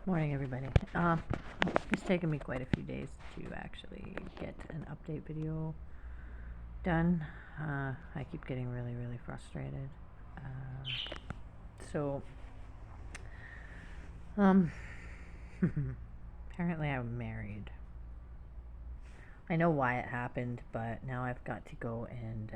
Morning, everybody. It's taken me quite a few days to actually get an update video done. I keep getting really, really frustrated. So, um, apparently I'm married. I know why it happened, but now I've got to go and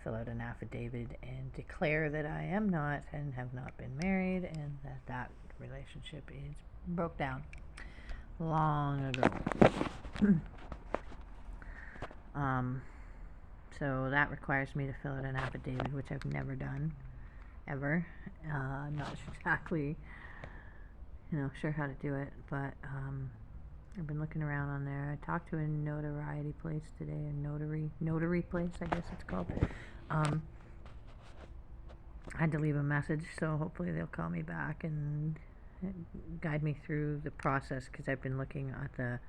fill out an affidavit and declare that I am not and have not been married, and that relationship is broke down long ago. um, so that requires me to fill out an affidavit, which I've never done, ever. I'm not exactly, sure how to do it, but I've been looking around on there. I talked to a notoriety place today, a notary place, I guess it's called. I had to leave a message, so hopefully they'll call me back and guide me through the process, because I've been looking at the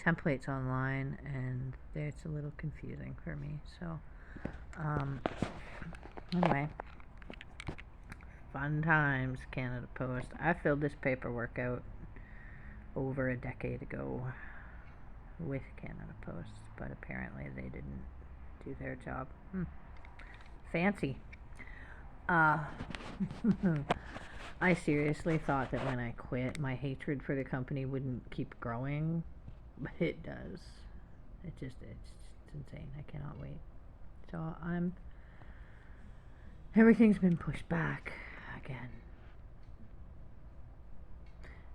templates online and it's a little confusing for me. So anyway, fun times, Canada Post. I filled this paperwork out over a decade ago with Canada Post, but apparently they didn't do their job. Fancy. I seriously thought that when I quit, my hatred for the company wouldn't keep growing, but it does. It's insane. I cannot wait. So everything's been pushed back again.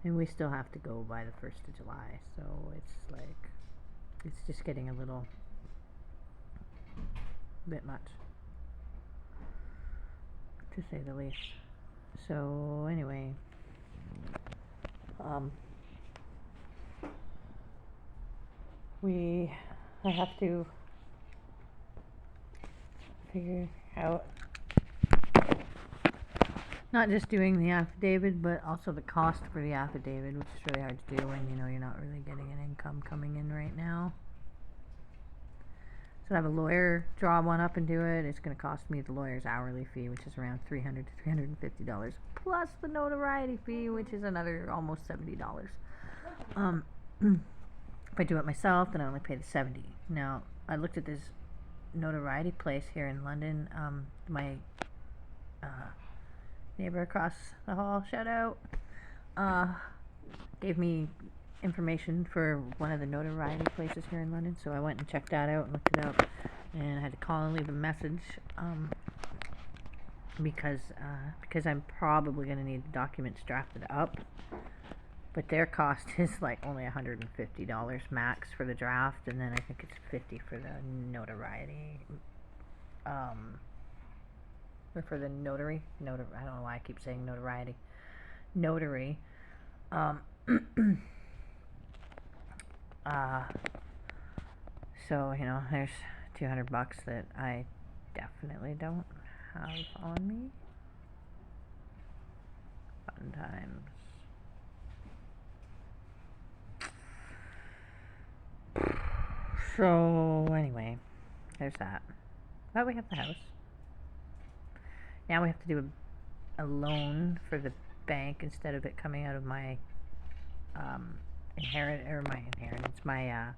And we still have to go by the 1st of July, so it's just getting a little bit much, to say the least. So anyway, I have to figure out not just doing the affidavit, but also the cost for the affidavit, which is really hard to do when you're not really getting an income coming in right now. So I have a lawyer draw one up and do it. It's going to cost me the lawyer's hourly fee, which is around $300 to $350, plus the notoriety fee, which is another almost $70. If I do it myself, then I only pay the $70. Now, I looked at this notoriety place here in London. My neighbor across the hall, shout out, gave me information for one of the notoriety places here in London, so I went and checked that out and looked it up, and I had to call and leave a message because I'm probably going to need the documents drafted up, but their cost is like only $150 max for the draft, and then I think it's $50 for the notoriety, or for the notary. I don't know why I keep saying notoriety. Notary. So, there's $200 that I definitely don't have on me. Fun times. So, anyway, there's that. But we have the house. Now we have to do a loan for the bank instead of it coming out of my my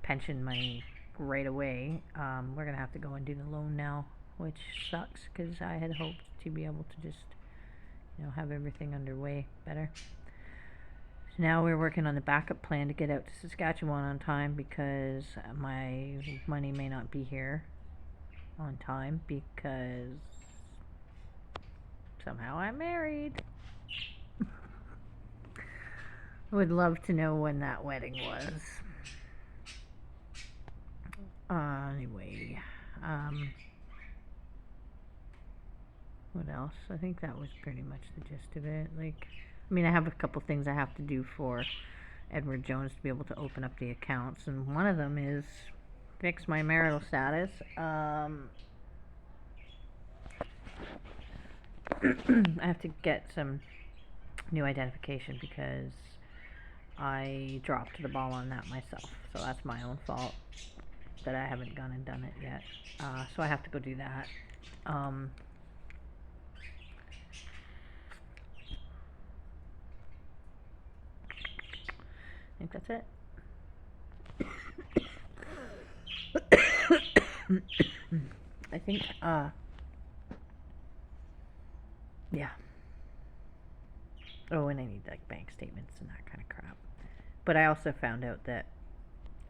pension money right away. We're gonna have to go and do the loan now, which sucks because I had hoped to be able to just have everything underway better. So now we're working on the backup plan to get out to Saskatchewan on time, because my money may not be here on time because somehow I'm married. I would love to know when that wedding was. Anyway, what else? I think that was pretty much the gist of it. I have a couple things I have to do for Edward Jones to be able to open up the accounts, and one of them is fix my marital status. I have to get some new identification because I dropped the ball on that myself, so that's my own fault that I haven't gone and done it yet. So I have to go do that. I have think that's it. I think, yeah. Oh, and I need like bank statements and that kind of crap. But I also found out that,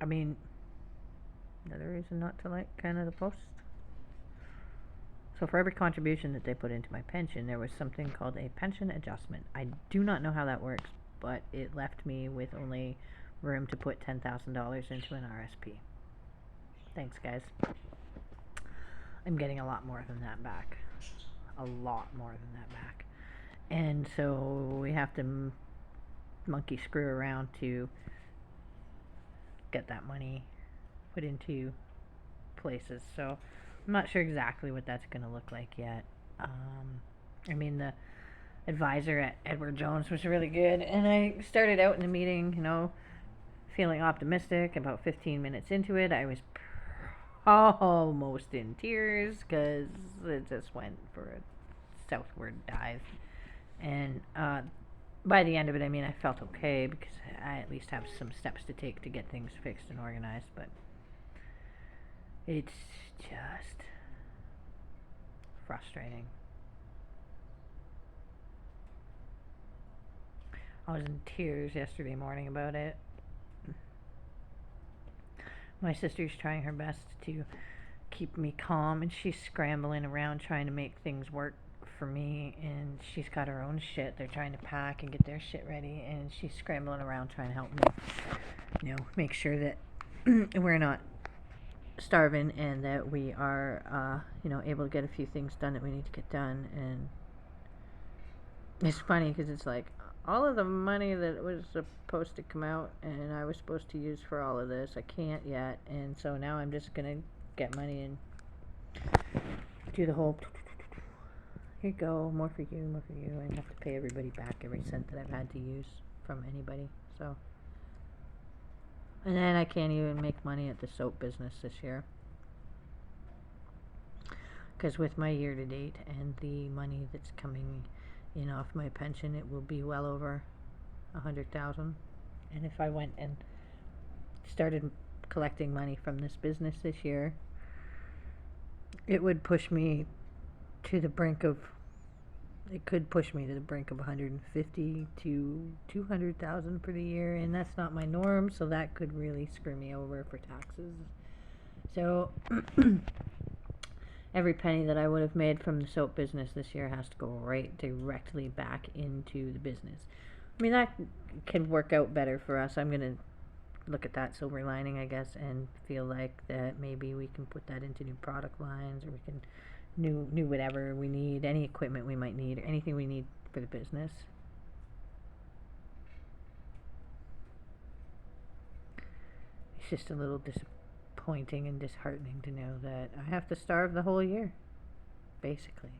I mean, another reason not to like Canada Post. So for every contribution that they put into my pension, there was something called a pension adjustment. I do not know how that works, but it left me with only room to put $10,000 into an RSP. Thanks, guys. I'm getting a lot more than that back. A lot more than that back. And so we have to monkey screw around to get that money put into places. So I'm not sure exactly what that's going to look like yet. I mean, the advisor at Edward Jones was really good, and I started out in the meeting, feeling optimistic. About 15 minutes into it, I was almost in tears because it just went for a southward dive. And by the end of it, I mean, I felt okay because I at least have some steps to take to get things fixed and organized, but it's just frustrating. I was in tears yesterday morning about it. My sister's trying her best to keep me calm, and she's scrambling around trying to make things work for me, and she's got her own shit. They're trying to pack and get their shit ready, and she's scrambling around trying to help me, make sure that we're not starving and that we are, able to get a few things done that we need to get done. And it's funny because it's like all of the money that was supposed to come out and I was supposed to use for all of this, I can't yet, and so now I'm just gonna get money and do the whole here you go, more for you, and have to pay everybody back every cent that I've had to use from anybody. So, and then I can't even make money at the soap business this year because with my year to date and the money that's coming in off my pension, it will be well over 100,000. And if I went and started collecting money from this business this year, it would push me to the brink of, it could push me to the brink of 150 to 200,000 for the year, and that's not my norm, so that could really screw me over for taxes. So every penny that I would have made from the soap business this year has to go right directly back into the business. I mean, that can work out better for us. I'm going to look at that silver lining, I guess, and feel like that maybe we can put that into new product lines, or we can new whatever we need, any equipment we might need, or anything we need for the business. It's just a little disappointing and disheartening to know that I have to starve the whole year, basically.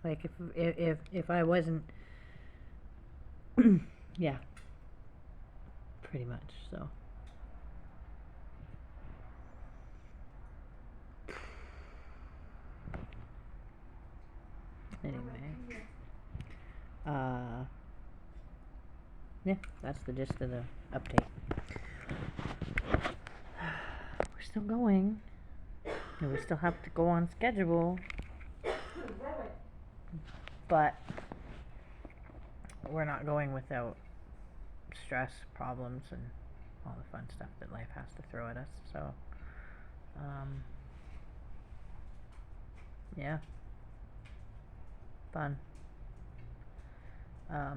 Like if I wasn't, yeah, pretty much. So. Anyway, yeah, that's the gist of the update. We're still going, and we still have to go on schedule, but we're not going without stress, problems, and all the fun stuff that life has to throw at us. So, yeah. Fun. I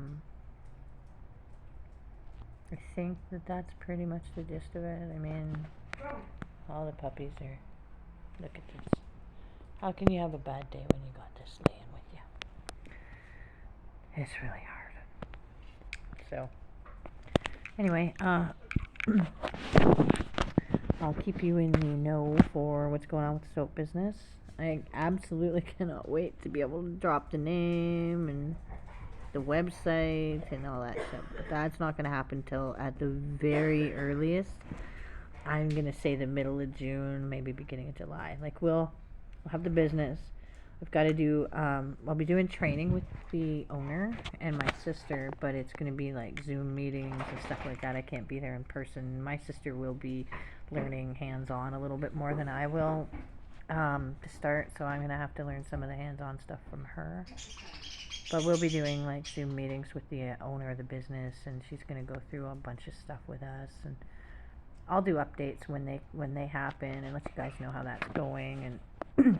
think that's pretty much the gist of it. I mean, all the puppies are, look at this. How can you have a bad day when you got this staying with you? It's really hard. So, anyway, I'll keep you in the know for what's going on with the soap business. I absolutely cannot wait to be able to drop the name and the website and all that stuff. But that's not going to happen till at the very earliest. I'm going to say the middle of June, maybe beginning of July. Like, we'll have the business. I've got to do, I'll be doing training with the owner and my sister, but it's going to be like Zoom meetings and stuff like that. I can't be there in person. My sister will be learning hands-on a little bit more than I will to start, so I'm going to have to learn some of the hands-on stuff from her. But we'll be doing like Zoom meetings with the owner of the business, and she's going to go through a bunch of stuff with us, and I'll do updates when they happen and let you guys know how that's going, and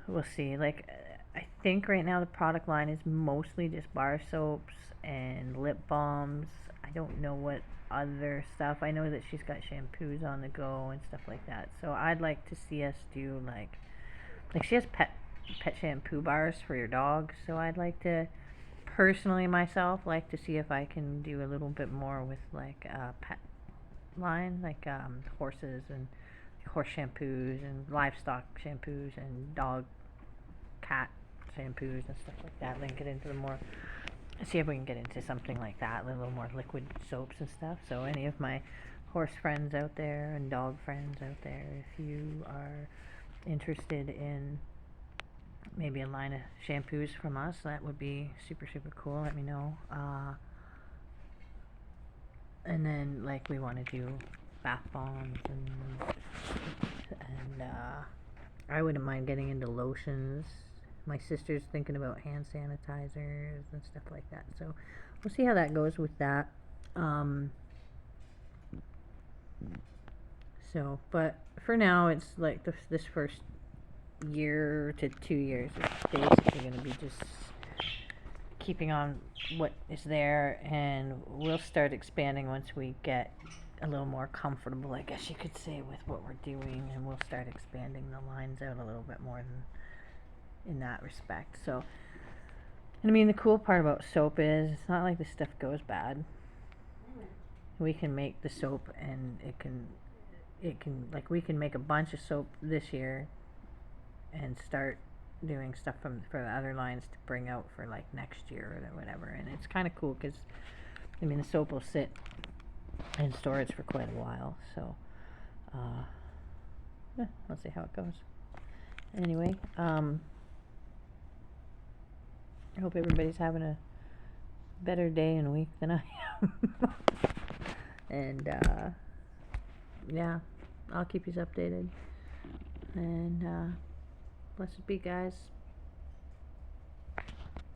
we'll see. Like, I think right now the product line is mostly just bar soaps and lip balms. I don't know what other stuff. I know that she's got shampoos on the go and stuff like that. So I'd like to see us do like she has pet shampoo bars for your dog. So I'd like to personally myself like to see if I can do a little bit more with like a pet line, like horses and horse shampoos and livestock shampoos and dog cat shampoos and stuff like that. Then get into the more, see if we can get into something like that, a little more liquid soaps and stuff. So any of my horse friends out there and dog friends out there, if you are interested in maybe a line of shampoos from us, that would be super cool. Let me know. And then like we want to do bath bombs and I wouldn't mind getting into lotions. My sister's thinking about hand sanitizers and stuff like that. So we'll see how that goes with that. So, but for now, it's like this first year to 2 years is basically going to be just keeping on what is there, and we'll start expanding once we get a little more comfortable, I guess you could say, with what we're doing, and we'll start expanding the lines out a little bit more in that respect. So, and I mean, the cool part about soap is it's not like this stuff goes bad. We can make the soap, and it can like, we can make a bunch of soap this year and start doing stuff for the other lines to bring out for like next year or whatever. And it's kind of cool because I mean the soap will sit in storage for quite a while, so yeah, we'll see how it goes. Anyway, I hope everybody's having a better day and week than I am. And yeah, I'll keep you updated, and blessed be, guys.